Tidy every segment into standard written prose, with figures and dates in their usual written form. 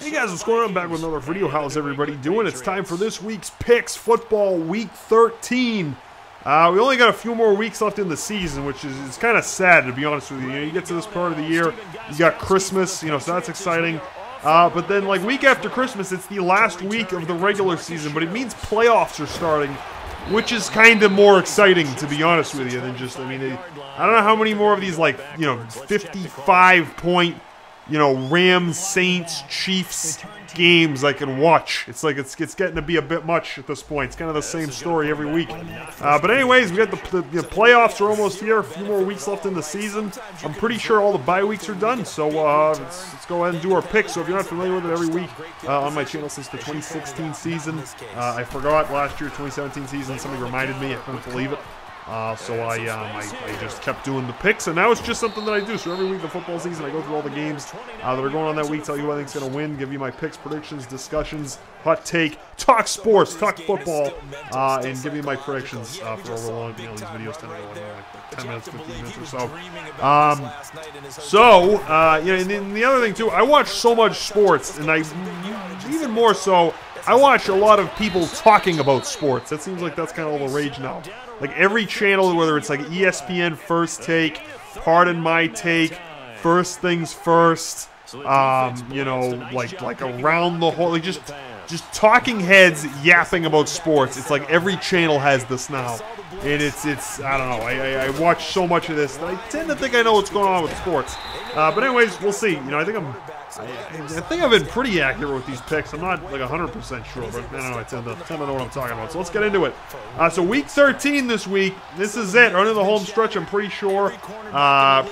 Hey guys, what's going on? I'm back with another video. How's everybody doing? It's time for this week's Picks Football Week 13. We only got a few more weeks left in the season, which is it's kind of sad, to be honest with you. You get to this part of the year, you got Christmas, so that's exciting. But then, like, week after Christmas, it's the last week of the regular season, but it means playoffs are starting, which is kind of more exciting, to be honest with you, than just, I don't know how many more of these, 55-point, Rams, Saints, Chiefs games I can watch. It's like it's getting to be a bit much at this point. It's kind of the same story every week. But anyways, we got the playoffs are almost here. A few more weeks left in the season. I'm pretty sure all the bye weeks are done. So let's go ahead and do our picks. So if you're not familiar with it, every week on my channel since the 2016 season, I forgot last year, 2017 season. Somebody reminded me. I couldn't believe it. So I just kept doing the picks, and now it's just something that I do. So every week of the football season, I go through all the games that are going on that week, tell you who I think's going to win, give you my picks, predictions, discussions, hot take, talk sports, talk football, and give you my predictions for over long. These videos tend to go like 10 minutes, 15 minutes or so. And then the other thing too, I watch so much sports, and even more so, I watch a lot of people talking about sports. That seems like that's kind of all the rage now. Like every channel, whether it's like ESPN First Take, Pardon My Take, First Things First, like around the whole, like just talking heads yapping about sports. It's like every channel has this now, and it's I don't know. I watch so much of this that I tend to think I know what's going on with sports. But anyways, we'll see. I think I've been pretty accurate with these picks. I'm not like 100% sure, but I don't know. I tend to know what I'm talking about. So let's get into it. So week 13 this week. This is it. Running the home stretch. I'm pretty sure. That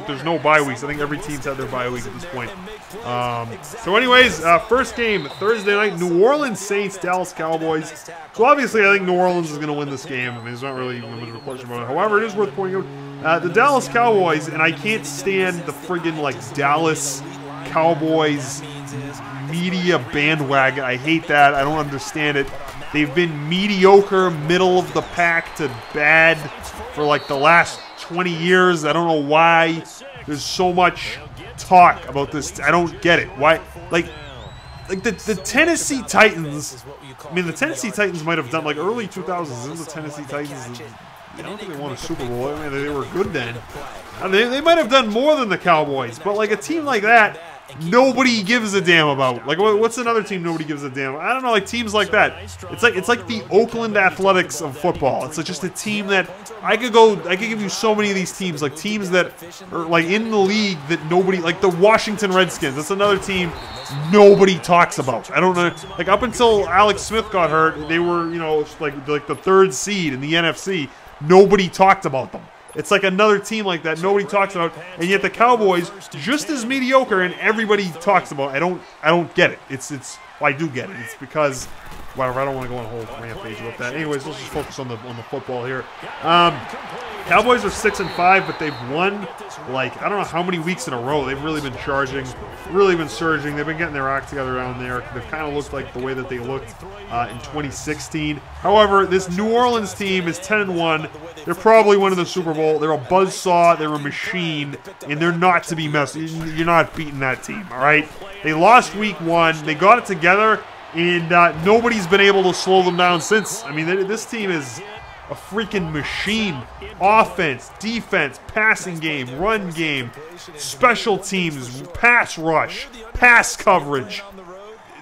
there's no bye weeks. I think every team's had their bye week at this point. So anyways, first game Thursday night. New Orleans Saints, Dallas Cowboys. So obviously, I think New Orleans is going to win this game. There's not really much of a question about it. However, it is worth pointing out. The Dallas Cowboys, and I can't stand the friggin' Dallas Cowboys media bandwagon. I hate that. I don't understand it. They've been mediocre, middle of the pack to bad for like the last 20 years. I don't know why there's so much talk about this. I don't get it. Why? Like the Tennessee Titans. The Tennessee Titans might have done like early 2000s. The Tennessee Titans. I don't think they won a Super Bowl. They were good then. They might have done more than the Cowboys, but like a team like that, nobody gives a damn about. Like, what's another team nobody gives a damn? I don't know, like teams like that. It's like the Oakland Athletics of football. It's like just a team that I could give you so many of these teams, like teams that are like in the league that nobody, like the Washington Redskins. That's another team nobody talks about. I don't know, like up until Alex Smith got hurt, they were like the third seed in the NFC. Nobody talked about them. It's like another team like that nobody talks about, and yet the Cowboys just as mediocre, and everybody talks about. I don't get it. Well, I do get it. It's because whatever. I don't want to go on a whole rampage about that. Anyways, let's just focus on the football here. Cowboys are 6-5, but they've won like I don't know how many weeks in a row. They've really been charging, really been surging. They've been getting their act together down there. They've kind of looked like the way that they looked in 2016. However, this New Orleans team is 10-1. They're probably winning the Super Bowl. They're a buzzsaw. They're a machine, and they're not to be messed. You're not beating that team. All right. They lost week 1. They got it together, and nobody's been able to slow them down since. This team is a freaking machine. Offense, defense, passing game, run game, special teams, pass rush, pass coverage.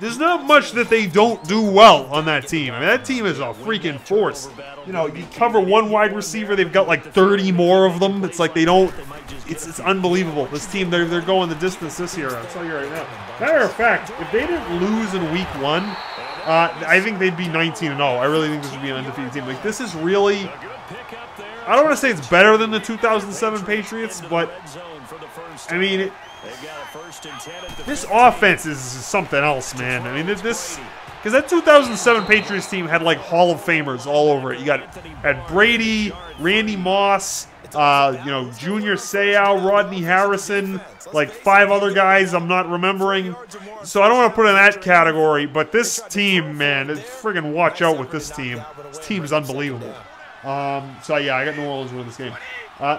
There's not much that they don't do well on that team. That team is a freaking force. You cover one wide receiver, they've got like 30 more of them. It's like they don't. It's unbelievable. This team, they're going the distance this year. I'll tell you right now. Matter of fact, if they didn't lose in week 1, I think they'd be 19-0. I really think this would be an undefeated team. Like this is really. I don't want to say it's better than the 2007 Patriots, but this offense is something else, man. Because that 2007 Patriots team had like Hall of Famers all over it. You had Brady, Randy Moss, Junior Seau, Rodney Harrison, like 5 other guys I'm not remembering. So I don't want to put in that category, but this team, man, friggin' watch out with this team. This team is unbelievable. So yeah, I got New Orleans winning this game.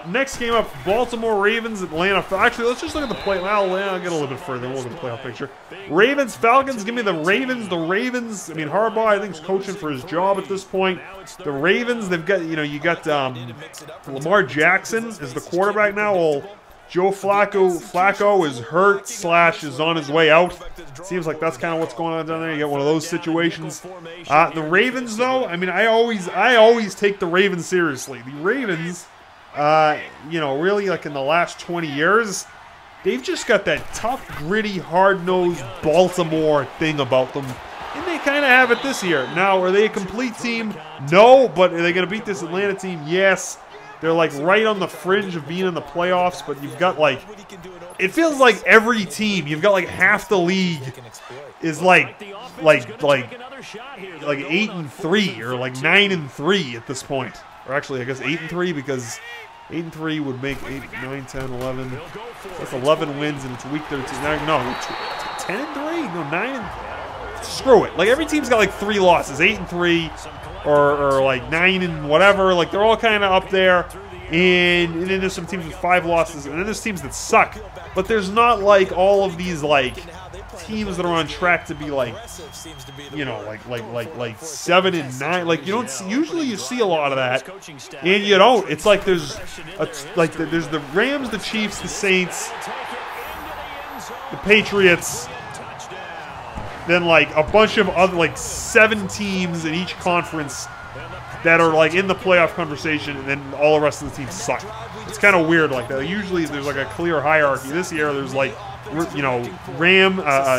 Next game up, Baltimore Ravens, Atlanta. Actually, let's just look at the play. Well, I'll get a little bit further. We'll look at the playoff picture. Ravens, Falcons. Give me the Ravens. The Ravens. I mean, Harbaugh, I think, is coaching for his job at this point. The Ravens. They've got, you got Lamar Jackson is the quarterback now. Well, Joe Flacco is hurt / is on his way out. Seems like that's kind of what's going on down there. You got one of those situations. The Ravens, though. I mean, I always take the Ravens seriously. The Ravens. Really, like in the last 20 years, they've just got that tough, gritty, hard-nosed Baltimore thing about them. And they kind of have it this year. Now, are they a complete team? No, but are they going to beat this Atlanta team? Yes. They're like right on the fringe of being in the playoffs, but you've got like, it feels like every team, you've got like half the league is like 8-3 or like 9-3 at this point. Or actually, I guess 8-3 because 8-3 would make 8, 9, 10, 11. That's 11 wins and it's week 13. No, 10-3? No, 9. Screw it. Like every team's got like 3 losses, 8-3 or like 9 and whatever. Like they're all kind of up there. And then there's some teams with 5 losses, and then there's teams that suck. But there's not like all of these like teams that are on track to be like, like 7 and 9. Like you don't see, usually you see a lot of that, and you don't. It's like there's there's the Rams, the Chiefs, the Saints, the Patriots, then like a bunch of other like 7 teams in each conference that are like in the playoff conversation, and then all the rest of the teams suck. It's kind of weird like that. Usually there's like a clear hierarchy. This year there's like,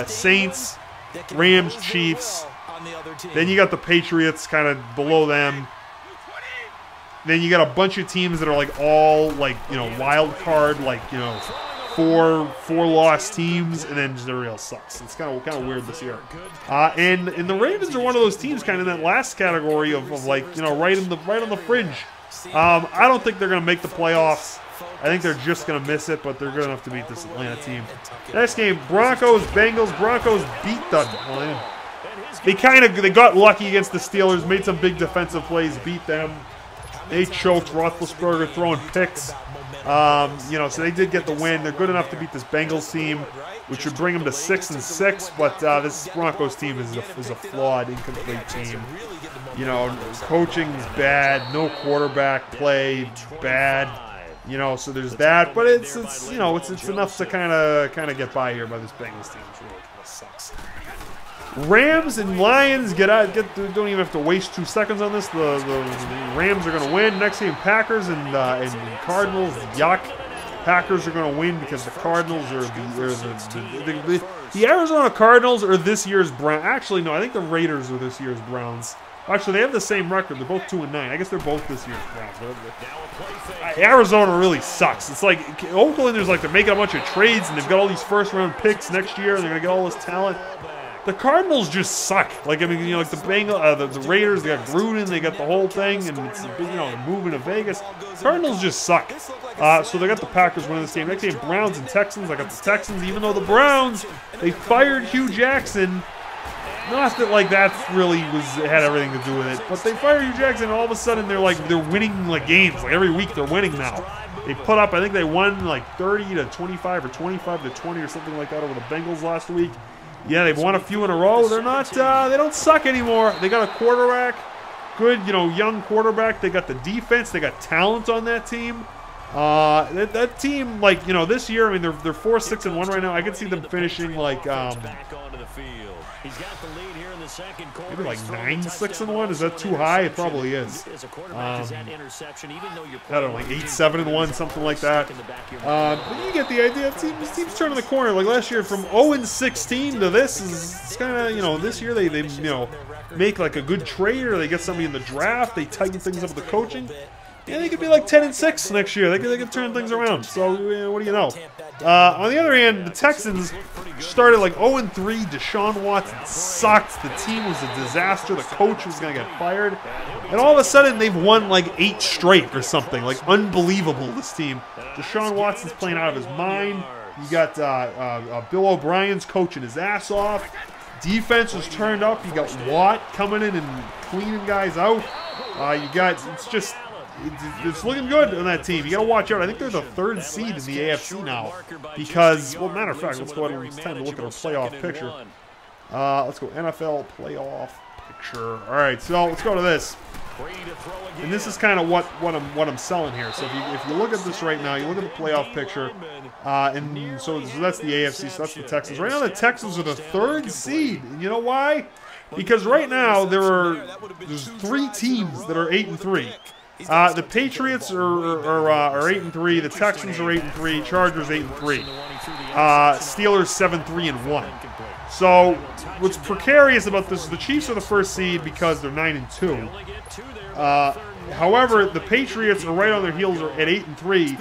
Saints, Rams, Chiefs. Then you got the Patriots kind of below them. Then you got a bunch of teams that are like all like, wild card, like, 4-loss teams, and then just everybody else sucks. It's kind of weird this year. And the Ravens are one of those teams kind of in that last category of like, right on the fringe. I don't think they're going to make the playoffs. I think they're just going to miss it, but they're good enough to beat this Atlanta team. Next game, Broncos, Bengals. Broncos beat them. Well, they got lucky against the Steelers, made some big defensive plays, beat them. They choked. Roethlisberger throwing picks. So they did get the win. They're good enough to beat this Bengals team, which would bring them to 6-6. But this Broncos team is a flawed, incomplete team. Coaching's bad. No quarterback play, bad. So there's that. But it's enough to kind of get by here by this Bengals team, which really kind of sucks. Rams and Lions don't even have to waste 2 seconds on this. The Rams are going to win. Next game, Packers and Cardinals. Yuck. Packers are going to win because the Cardinals are the Arizona Cardinals are this year's Browns. Actually, no, I think the Raiders are this year's Browns. Actually, they have the same record. They're both 2-9. I guess they're both this year's Browns. Arizona really sucks. It's like Oakland is like they're making a bunch of trades and they've got all these first-round picks next year and they're going to get all this talent. The Cardinals just suck. Like, I mean, like the Raiders, they got Gruden, they got the whole thing, and it's, moving to Vegas. Cardinals just suck. So they got the Packers winning this game. Next game, Browns and Texans. I got the Texans, even though the Browns, they fired Hugh Jackson. Not that like that really had everything to do with it, but they fired Hugh Jackson, and all of a sudden they're winning like games. Like every week they're winning now. They put up, I think they won like 30-25 or 25-20 or something like that over the Bengals last week. Yeah, they've won a few in a row. They're not. They don't suck anymore. They got a quarterback, good, young quarterback. They got the defense. They got talent on that team. That team, like, this year, I mean, they're 4-6-1 right now. I could see them finishing like maybe like 9-6-1. Is that too high? It probably is. I don't know, like 8-7-1, something like that. But you get the idea. This team's turning the corner. Like last year, from 0-16 to this is kind of, this year they make like a good trade or they get somebody in the draft. They tighten things up with the coaching. Yeah, they could be like 10-6 next year. They could turn things around. So what do you know? On the other hand, the Texans started like 0-3. Deshaun Watson sucked. The team was a disaster. The coach was going to get fired. And all of a sudden, they've won like 8 straight or something. Like, unbelievable, this team. Deshaun Watson's playing out of his mind. You got Bill O'Brien's coaching his ass off. Defense was turned up. You got Watt coming in and cleaning guys out. It's looking good on that team. You got to watch out. I think they're the 3rd seed in the AFC now. Because, well, matter of fact, let's go ahead and it's time to look at our playoff picture. Let's go NFL playoff picture. All right, so let's go to this. And this is kind of what I'm selling here. So if you look at this right now, you look at the playoff picture, and so that's the AFC. So that's the Texans. Right now, the Texans are the 3rd seed. And you know why? Because right now there's 3 teams that are 8-3. The Patriots are 8-3. The Texans are 8-3. Chargers 8-3. Steelers 7-3-1. So what's precarious about this is the Chiefs are the 1st seed because they're 9-2. However, the Patriots are right on their heels at 8-3.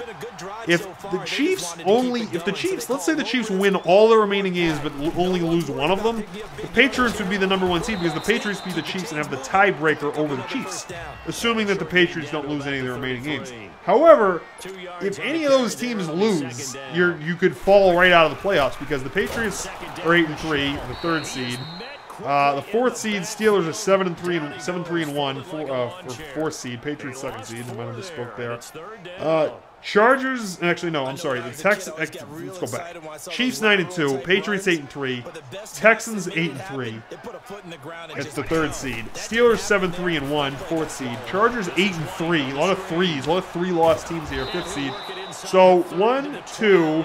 If the Chiefs, let's say the Chiefs win all the remaining games but only lose one of them, the Patriots would be the #1 seed because the Patriots beat the Chiefs and have the tiebreaker over the Chiefs, assuming that the Patriots don't lose any of the remaining games. However, if any of those teams lose, you could fall right out of the playoffs because the Patriots are 8-3, the 3rd seed. The 4th seed Steelers are 7-3-1 for 4th seed. Patriots 2nd seed. I might have misspoke there. Chargers, actually no, I'm sorry. The Texans. Let's go back. Chiefs 9-2. Patriots 8-3. Texans 8-3. It's the 3rd seed. Steelers 7-3-1, 4th seed. Chargers 8-3. A lot of 3s. A lot of 3-loss teams here. 5th seed. So 1, 2,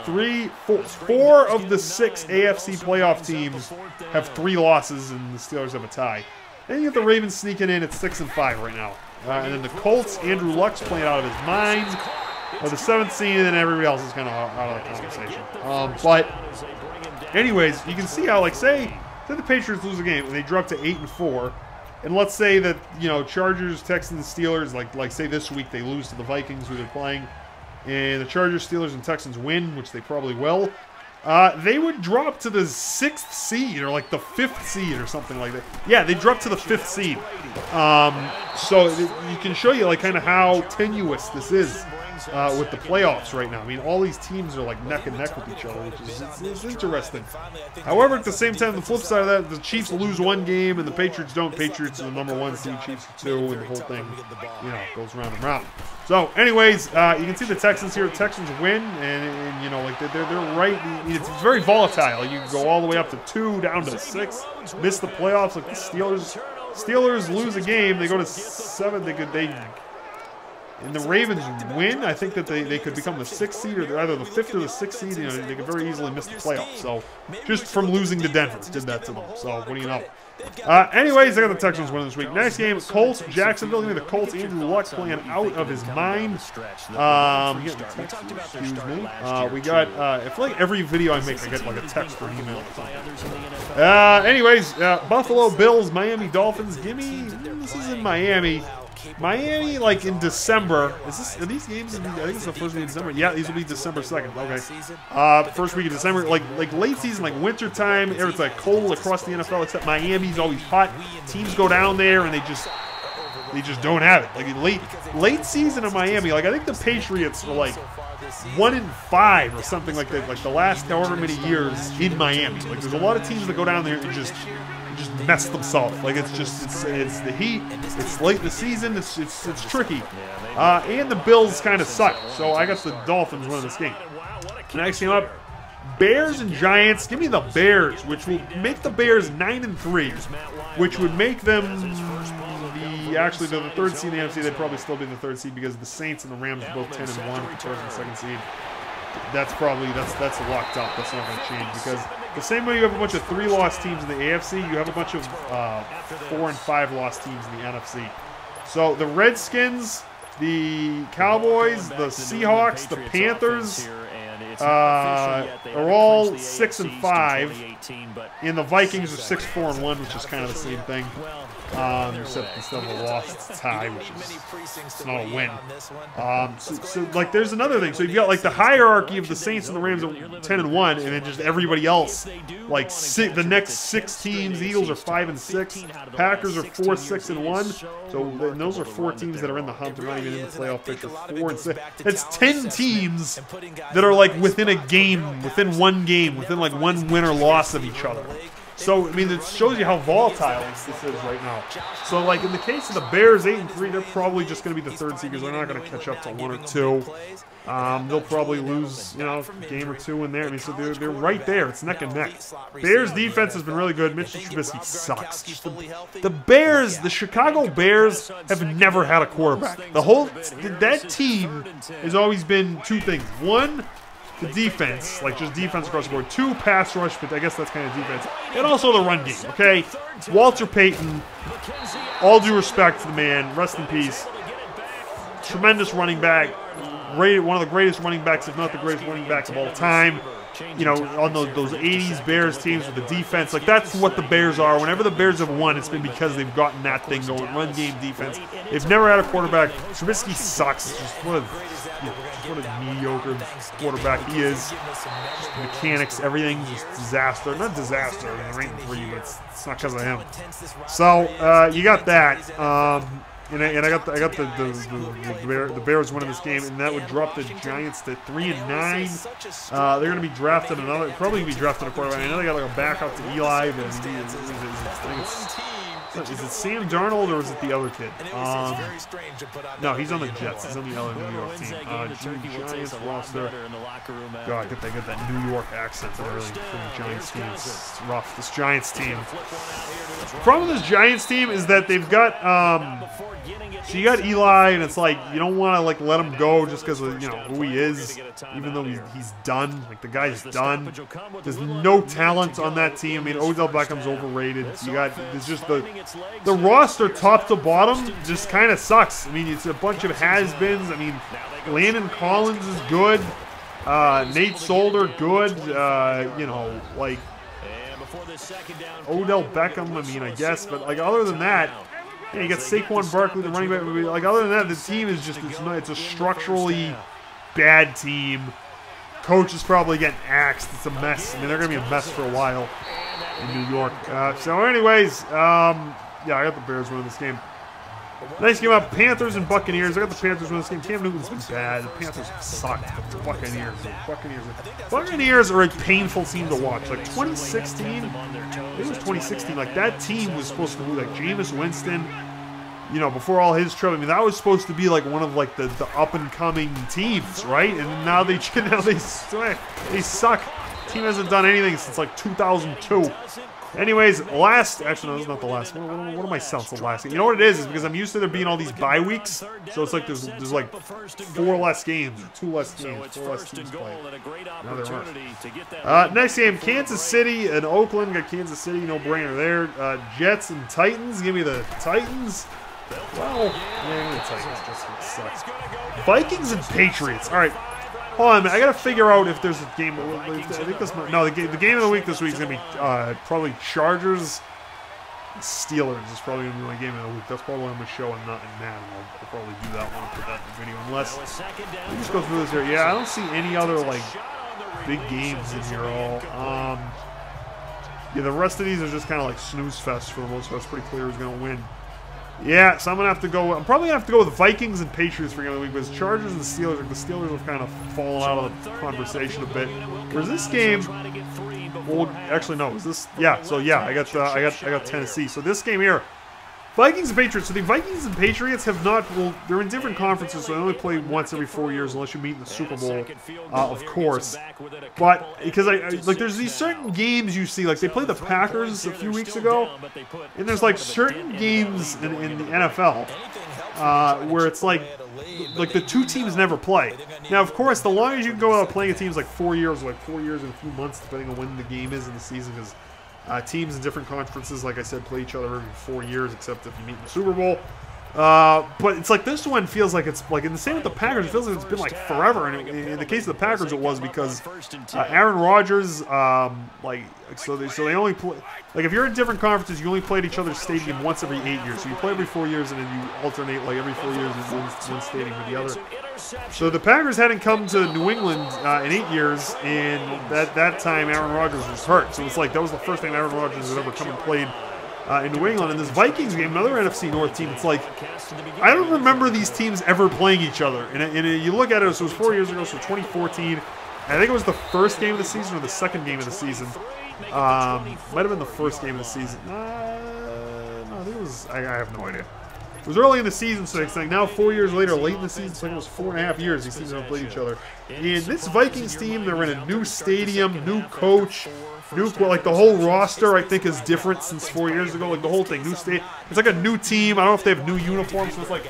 3, 4 of the 6 AFC playoff teams have 3 losses, and the Steelers have a tie. Then you get the Ravens sneaking in at 6-5 right now. And then the Colts, Andrew Luck's playing out of his mind, are the 7th seed, and then everybody else is kind of out of the conversation. But anyways, you can see how, like, say the Patriots lose a game and they drop to 8-4, and let's say that, you know, Chargers, Texans, Steelers, like say this week they lose to the Vikings who they're playing, and the Chargers, Steelers, and Texans win, which they probably will. They would drop to the 6th seed, or like the 5th seed, or something like that. Yeah, they drop to the 5th seed. So you can show you like kind of how tenuous this is with the playoffs right now. I mean, all these teams are like neck and neck with each other, which is it's interesting. However, at the same time, the flip side of that, the Chiefs lose 1 game and the Patriots don't. Patriots are the #1 seed, Chiefs are 2, and the whole thing, you know, goes round and round. So, anyways, you can see the Texans here. The Texans win, and you know, like they're right. It's very volatile. You can go all the way up to 2, down to 6, miss the playoffs. Like the Steelers lose a game, they go to 7. And the Ravens win. I think that they could become the 6th seed, or either the 5th or the 6th seed. You know, they could very easily miss the playoffs. So, just from losing to Denver, did that to them. So, what do you know? Anyways, I got the Texans winning this week. Next game, Colts, Jacksonville. The Colts, Andrew Luck playing out of his mind. Excuse me. We got, I feel like every video I make, I get like a text or an email or something. Anyways, Buffalo Bills, Miami Dolphins. This is in Miami. Miami, like in December. Are these games? I think it's the first week of December. Yeah, these will be December 2nd. Okay. First week of December, like late season, like winter time. It's like cold across the NFL. Except Miami's always hot. Teams go down there and they just don't have it. Like late season in Miami. Like I think the Patriots were like 1-5 or something like that. Like the last however many years in Miami. Like there's a lot of teams that go down there and just mess themselves. Like it's the heat. It's late in the season. It's tricky. And the Bills kind of suck. So I got the Dolphins winning this game. Next game up, Bears and Giants. Give me the Bears, which will make the Bears 9-3, which would make them actually the 3rd seed in the NFC. They'd probably still be in the 3rd seed because the Saints and the Rams are both 10-1 for 1st and 2nd seed. That's locked up. That's not going to change because the same way you have a bunch of 3-loss teams in the AFC, you have a bunch of 4- and 5-loss teams in the NFC. So the Redskins, the Cowboys, the Seahawks, the Panthers are all 6-5, and the Vikings are 6-4-1, which is kind of the same thing. Except instead of a loss, it's a tie, which is it's not a win. So like there's another thing. So you've got like the hierarchy of the Saints and the Rams are 10-1, and then just everybody else, like the next 6 teams. The Eagles are 5-6, Packers are 4-6-1. So those are 4 teams that are in the hunt. They're not even in the playoff picture. 4-6. It's 10 teams that are like within a game, within 1 game, within like 1 win or loss of each other. So, I mean, it shows you how volatile this is right now. So, like, in the case of the Bears, 8-3, they're probably just going to be the third seed because they're not going to catch up to 1 or 2. They'll probably lose, you know, a game or 2 in there. I mean, so they're right there. It's neck and neck. Bears defense has been really good. Mitchell Trubisky sucks. The Bears, the Chicago Bears, have never had a quarterback. That team has always been 2 things. 1, the defense, like just defense across the board. 2, pass rush, but I guess that's kind of defense. And also the run game, okay? Walter Payton, all due respect to the man, rest in peace. Tremendous running back. One of the greatest running backs, if not the greatest running backs of all time. You know, on those 80s Bears teams with the defense, like that's what the Bears are. Whenever the Bears have won, it's been because they've gotten that thing going. Run game, defense. They've never had a quarterback. Trubisky sucks. Just what a mediocre quarterback he is. Just mechanics, everything, just disaster. Not disaster. I mean, ranked 3, but it's not because of him. So you got that. And I got the Bears winning this game, and that would drop the Giants to 3-9. They're going to be drafting probably be drafting a quarterback. I know they got like a backup to Eli. Is it Sam Darnold or is it the other kid? No, he's on the Jets. He's on the other New York team. Giants roster. God, get that New York accent and everything from the Giants team. It's rough. This Giants team. The problem with this Giants team is that they've got so you got Eli, and it's like you don't want to like let him go just because of who he is, even though he's done. Like the guy's done. There's no talent on that team. I mean, Odell Beckham's overrated. There's just the roster top to bottom just kind of sucks. I mean, it's a bunch of has-beens. I mean, Landon Collins is good. Nate Solder, good. Like Odell Beckham, I mean, I guess. But, like, other than that, you got Saquon Barkley, the running back. Like, other than that, the team is just, it's a structurally bad team. Coach is probably getting axed. It's a mess. I mean, they're going to be a mess for a while in New York. So, anyways, yeah, I got the Bears winning this game. Nice game up. Panthers and Buccaneers. I got the Panthers winning this game. Cam Newton's been bad. The Panthers sucked. The Buccaneers are a painful team to watch. Like 2016, it was 2016. Like that team was supposed to be like Jameis Winston. Before all his trouble. I mean, that was supposed to be like one of like the up and coming teams, right? And now they suck. The team hasn't done anything since like 2002. Anyways, actually, no, this is not the last. What am I selling? It's the last game. You know what it is? Is because I'm used to there being all these bye weeks. So it's like there's like 4 less games, or 2 less games, 4 less teams playing. Now there aren't. Next game, Kansas City and Oakland. Got Kansas City, no brainer there. Jets and Titans. Give me the Titans. Well, yeah, the Titans just sucks. Vikings and Patriots. All right. Hold on a minute. I gotta figure out if there's a game. I think the game of the week this week is gonna be probably Chargers, Steelers is probably gonna be my game of the week. That's probably what I'm gonna show and not in Madden. I'll probably do that one and put that in the video. Unless let me just go through this here. Yeah, I don't see any other like big games in here at all. Yeah, the rest of these are just kind of like snooze fest for the most part. It's pretty clear who's gonna win. Yeah, so I'm probably going to have to go with the Vikings and Patriots for game of the week, because Chargers and the Steelers have kind of fallen out of the conversation a bit. Whereas this game, well, actually no, is this? Yeah, so yeah, I got Tennessee. So this game here, Vikings and Patriots. So the Vikings and Patriots have not. Well, they're in different conferences, so they only play once every 4 years, unless you meet in the Super Bowl, of course. But because like, there's these certain games you see, like they played the Packers a few weeks ago, and there's like certain games in the NFL where it's like the 2 teams never play. Now, of course, the longest you can go without playing a team is like 4 years, or like 4 years and a few months, depending on when the game is in the season, because teams in different conferences, like I said, play each other every 4 years, except if you meet in the Super Bowl. But it's like this one feels like it's like, in the same with the Packers, it feels like it's been like forever. And in the case of the Packers, it was because Aaron Rodgers, so they only play, like if you're in different conferences, you only play at each other's stadium once every 8 years. So you play every 4 years, and then you alternate like every 4 years in one stadium with the other. So the Packers hadn't come to New England in 8 years, and that time Aaron Rodgers was hurt. So it's like that was the first time Aaron Rodgers had ever come and played in New England. In this Vikings game, another NFC North team, it's like I don't remember these teams ever playing each other. And you look at it, so it was 4 years ago, so 2014. I think it was the first game of the season or the second game of the season. Might have been the first game of the season. No, I think it was. I have no idea. It was early in the season, so it's like now 4 years later, late in the season, it's like it was 4.5 years these teams have played each other. And this Vikings team, they're in a new stadium, new coach, like the whole roster, I think, is different since 4 years ago. Like the whole thing, new state. It's like a new team. I don't know if they have new uniforms. So it's like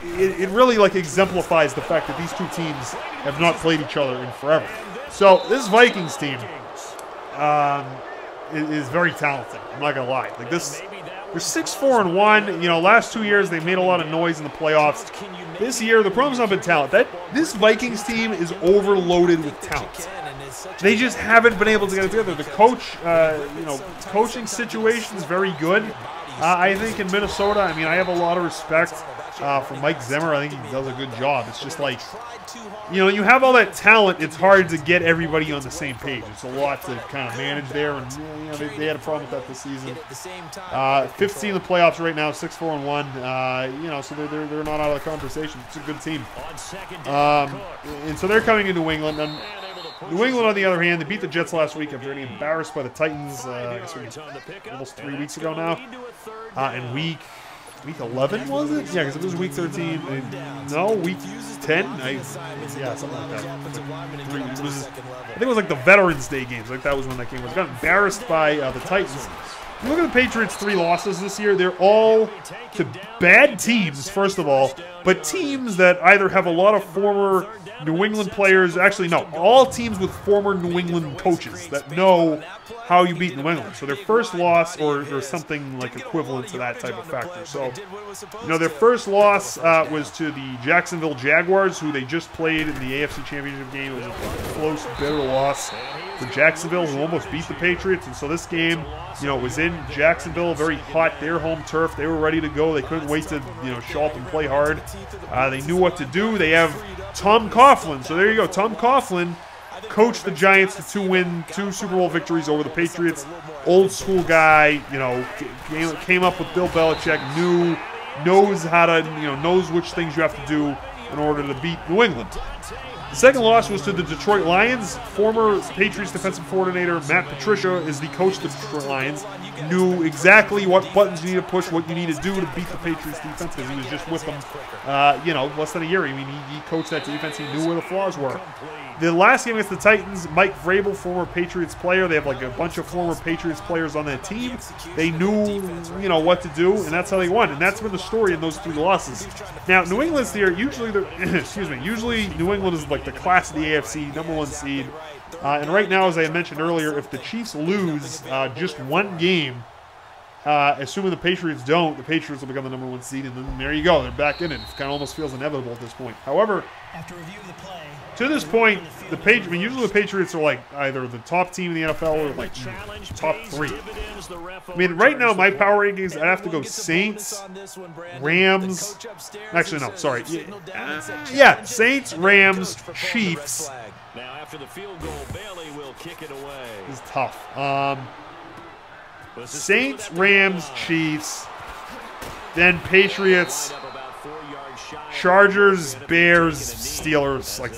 it really like exemplifies the fact that these two teams have not played each other in forever. So this Vikings team is very talented. I'm not gonna lie. Like this. They're 6-4-1. You know, last 2 years they made a lot of noise in the playoffs. This year the problem's not been talent. This Vikings team is overloaded with talent. They just haven't been able to get it together. The coach, you know, coaching situation is very good. I think in Minnesota, I mean, I have a lot of respect for Mike Zimmer. I think he does a good job. It's just like, you know, you have all that talent, it's hard to get everybody on the same page. It's a lot to kind of manage there, and you know, they had a problem with that this season. 15 in the playoffs right now, 6-4-1. You know, so they're not out of the conversation. It's a good team. And so they're coming to New England. And New England, on the other hand, they beat the Jets last week after getting embarrassed by the Titans. I guess it was almost 3 weeks ago now. And week 11 was it? Yeah, because it was week 13. No, week 10. Yeah, something like that. I think it was like the Veterans Day games. Like that was when that game was. Got embarrassed by the Titans. You look at the Patriots' 3 losses this year. They're all to bad teams, first of all, but teams that either have a lot of former New England players. Actually, no, all teams with former New England coaches that know how you beat New England. So their first loss, or something like equivalent to that type of factor. So, you know, their first loss was to the Jacksonville Jaguars, who they just played in the AFC Championship game. It was a close, bitter loss for Jacksonville, who almost beat the Patriots. And so this game, you know, it was in Jacksonville, very hot, their home turf. They were ready to go. They couldn't wait to, you know, show up and play hard. They knew what to do. They have Tom Coughlin. So there you go. Tom Coughlin coached the Giants to win 2 Super Bowl victories over the Patriots. Old school guy, you know, came up with Bill Belichick, knows how to, you know, knows which things you have to do in order to beat New England. The second loss was to the Detroit Lions. Former Patriots defensive coordinator Matt Patricia is the coach of the Detroit Lions. Knew exactly what buttons you need to push, what you need to do to beat the Patriots defense, because he was just with them, you know, less than a year. I mean, he coached that defense. He knew where the flaws were. The last game against the Titans, Mike Vrabel, former Patriots player. They have like a bunch of former Patriots players on that team. They knew, you know, what to do, and that's how they won. And that's been the story in those 3 losses. Now, New England's here. Usually, usually New England is like the class of the AFC, #1 seed. And right now, as I mentioned earlier, if the Chiefs lose just 1 game, assuming the Patriots don't, the Patriots will become the #1 seed, and then there you go. They're back in it. It kind of almost feels inevitable at this point. However, after review of the play, to this point, I mean, usually the Patriots are like either the top team in the NFL or like top 3. I mean, right now, my power rankings, I have to go Saints, Rams. Actually, no, sorry. Yeah, Saints, Rams, Chiefs. Now, after the field goal, Bailey will kick it away. This is tough. Saints, Rams, Chiefs, then Patriots, Chargers, Bears, Steelers. Like,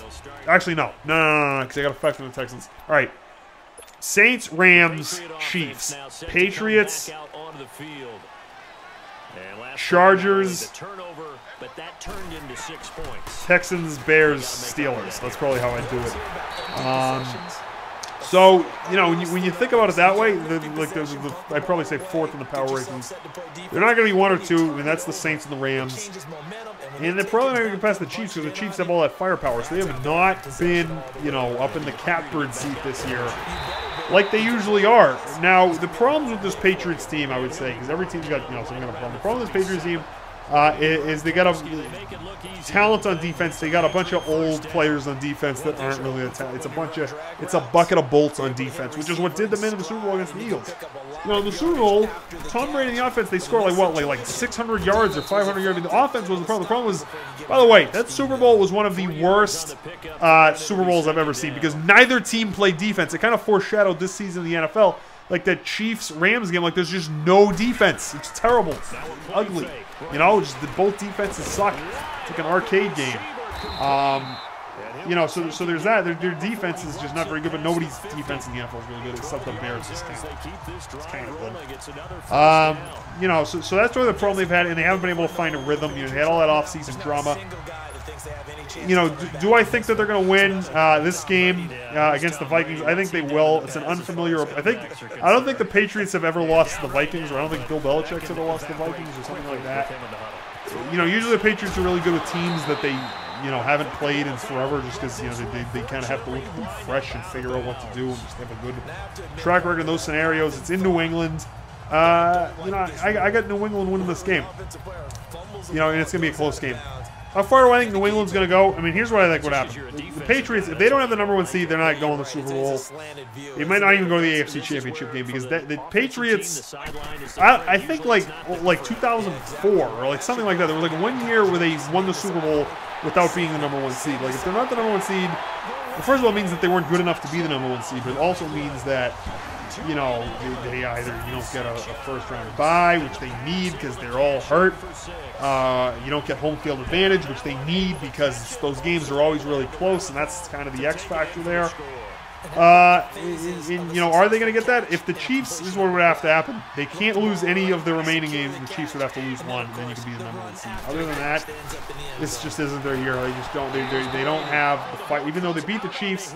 actually, no, because I got a 5 from the Texans. All right, Saints, Rams, Chiefs, Patriots, Chargers, Texans, Bears, Steelers. That's probably how I do it. So, you know, when you think about it that way, I'd probably say 4th in the power rankings. They're not going to be 1 or 2. I mean, that's the Saints and the Rams. And they're probably not going to get past the Chiefs, because the Chiefs have all that firepower. So they have not been, you know, up in the catbird seat this year like they usually are. Now, the problems with this Patriots team, I would say, because every team's got, you know, some kind of problem. The problem with this Patriots team is they got a talent on defense. They got a bunch of old players on defense that aren't really a talent. It's a bucket of bolts on defense, which is what did them in the Super Bowl against the Eagles. You know, in the Super Bowl, Tom Brady and the offense, they scored like what, like 600 yards or 500 yards. I mean, the offense was the problem. The problem was, by the way, that Super Bowl was one of the worst Super Bowls I've ever seen, because neither team played defense. It kind of foreshadowed this season in the NFL. Like that Chiefs-Rams game, like there's just no defense. It's terrible. It's ugly. You know, just both defenses suck. It's like an arcade game. you know, so there's that. Their defense is just not very good, but nobody's defense in the NFL is really good except the Bears. It's kind of good. You know, so that's really the problem they've had, and they haven't been able to find a rhythm. You know, they had all that offseason drama. You know, do I think that they're going to win this game against the Vikings? I think they will. It's an unfamiliar. I don't think the Patriots have ever lost to the Vikings, or I don't think Bill Belichick's ever lost to the Vikings, or something like that. You know, usually the Patriots are really good with teams that they, you know, haven't played in forever, just because, you know, they kind of have to look fresh and figure out what to do and just have a good track record in those scenarios. It's in New England. You know, I got New England winning this game. You know, and it's going to be a close game. How far do I think New England's going to go? I mean, here's what I think would happen. The Patriots, if they don't have the #1 seed, they're not going to the Super Bowl. They might not even go to the AFC Championship game, because the Patriots, I think like 2004 or like something like that. There was like 1 year where they won the Super Bowl without being the #1 seed. Like, if they're not the #1 seed, well, first of all, it means that they weren't good enough to be the #1 seed, but it also means that, you know, they either, you don't get a first-round bye, which they need because they're all hurt. You don't get home field advantage, which they need because those games are always really close, and that's kind of the X factor there. You know, are they going to get that? If the Chiefs, this is what would have to happen. They can't lose any of the remaining games. The Chiefs would have to lose one, and then you could be the #1 seed. Other than that, this just isn't their year. They just don't. They don't have the fight. Even though they beat the Chiefs,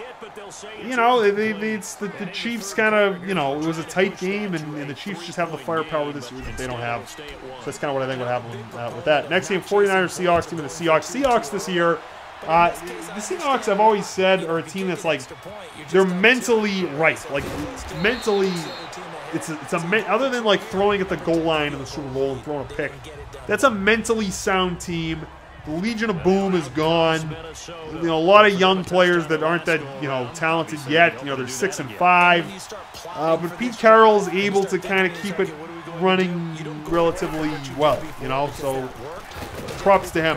you know, it's the Chiefs kind of, you know, it was a tight game, and the Chiefs just have the firepower this year that they don't have. So that's kind of what I think would happen with that. Next game, 49ers Seahawks, team of the Seahawks. Seahawks this year. The Seahawks, I've always said, are a team that's like, they're mentally right. Like, mentally, it's other than like throwing at the goal line in the Super Bowl and throwing a pick, that's a mentally sound team. The Legion of Boom is gone. You know, a lot of young players that aren't that, you know, talented yet. You know, they're 6-5. But Pete Carroll's able to kind of keep it running relatively well, you know, so props to him.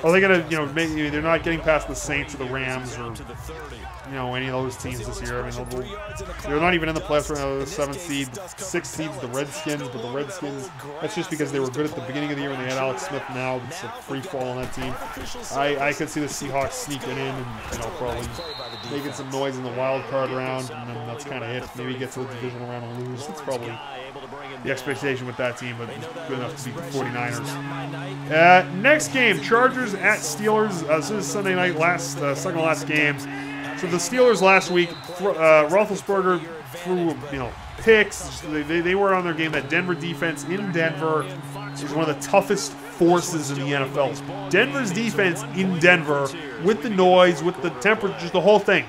Are they gonna, you know, maybe they're not getting past the Saints or the Rams or, you know, any of those teams this year. I mean, they're not even in the playoffs right now. They're the 7th seed, 6th seed's the Redskins, but the Redskins, that's just because they were good at the beginning of the year and they had Alex Smith. Now it's a free fall on that team. I could see the Seahawks sneaking in and, you know, probably making some noise in the wild card round, and then that's kind of it. Maybe get to the divisional round and lose. That's probably the expectation with that team, but good enough to beat the 49ers. Next game, Chargers at Steelers. This is Sunday night, second to last game. So the Steelers last week, Roethlisberger threw, you know, picks. They were on their game. That Denver defense in Denver is one of the toughest forces in the NFL. Denver's defense in Denver, with the noise, with the temperature, just the whole thing.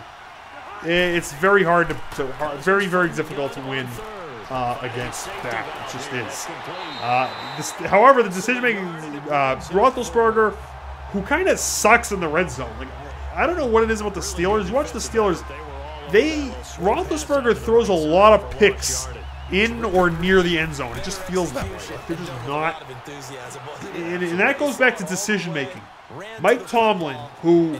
It's very hard very, very difficult to win against that. It just is. However, the decision-making, Roethlisberger, who kind of sucks in the red zone. Like, I don't know what it is about the Steelers. You watch the Steelers, Roethlisberger throws a lot of picks in or near the end zone. It just feels that way. They're just not. And that goes back to decision-making. Mike Tomlin, who,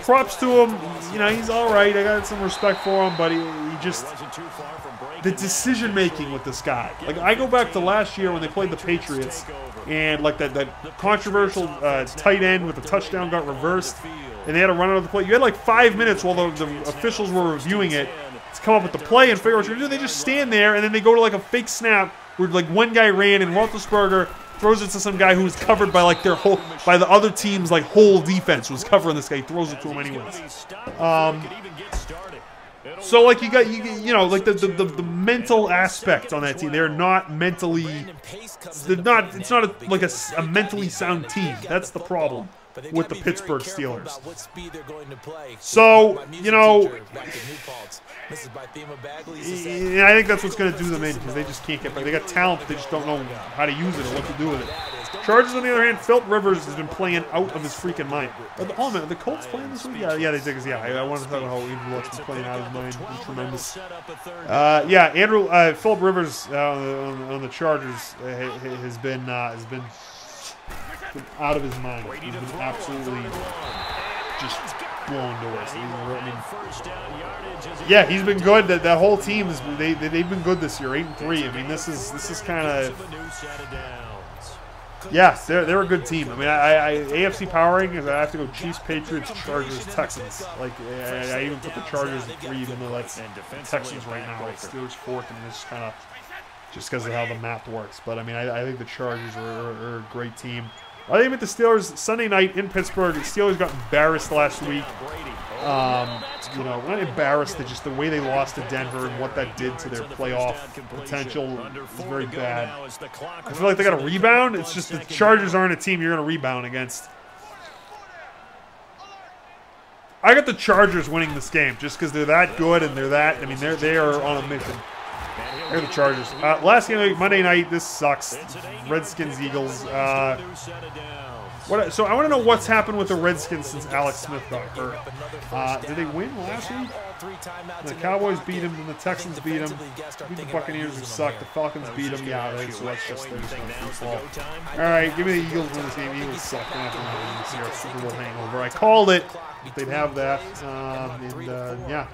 props to him, you know, he's all right. I got some respect for him, but he just, the decision-making with this guy. Like, I go back to last year when they played the Patriots, and like that controversial tight end with the touchdown got reversed, and they had to run out of the play. You had like 5 minutes while the officials were reviewing it to come up with the play and figure out what you're going to do. They just stand there, and then they go to like a fake snap where like one guy ran, and Roethlisberger throws it to some guy who was covered by like by the other team's like whole defense was covering this guy. He throws it to him anyways. So like you know, like the mental aspect on that team. They're not mentally. It's not like a mentally sound team. That's the problem with the Pittsburgh Steelers. So, you know, I think that's what's going to do them in, because they just can't get back. They got talent, but they just don't know how to use it or what to do with it. Chargers, on the other hand, Philip Rivers has been playing out of his freaking mind. Oh man, the Colts playing this week? Yeah, they did. Yeah, I wanted to talk about how Andrew Luck's been playing out of his mind. He's tremendous. Yeah, Philip Rivers on the Chargers has been out of his mind. He's been absolutely just blown away. So yeah, he's been good. That whole team they've been good this year, 8-3. I mean, this is kind of. Yeah, they're a good team. I mean, AFC power rankings, I have to go Chiefs, Patriots, Chargers, Texans. Like, I even put the Chargers at 3, even though that's Texans right now. Like, Steelers 4th, and it's kind of just because of how the math works. But, I mean, I think the Chargers are a great team. I think with the Steelers, Sunday night in Pittsburgh, the Steelers got embarrassed last week. You know, not embarrassed, just the way they lost to Denver and what that did to their playoff potential was very bad. I feel like they got a rebound. It's just the Chargers aren't a team you're going to rebound against. I got the Chargers winning this game just because they're that good and they're that. I mean, they are on a mission. They're the Chargers. Last game, Monday night. This sucks. Redskins, Eagles. So I want to know what's happened with the Redskins since Alex Smith got hurt. Did they win last week? The Cowboys beat them, and the Texans beat them. Beat the Buccaneers, who suck. The Falcons beat them. Yeah, so that's just their fault. All right, give me the Eagles win this game. Eagles suck. They're not going to win this year. Super Bowl hangover. I called it. They'd have that. Yeah,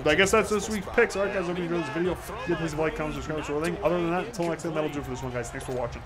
I guess that's this week's picks. All right, guys, hope you enjoyed this video. Please like, comment, subscribe, sort of thing. Other than that, until next time, that'll do it for this one, guys. Thanks for watching.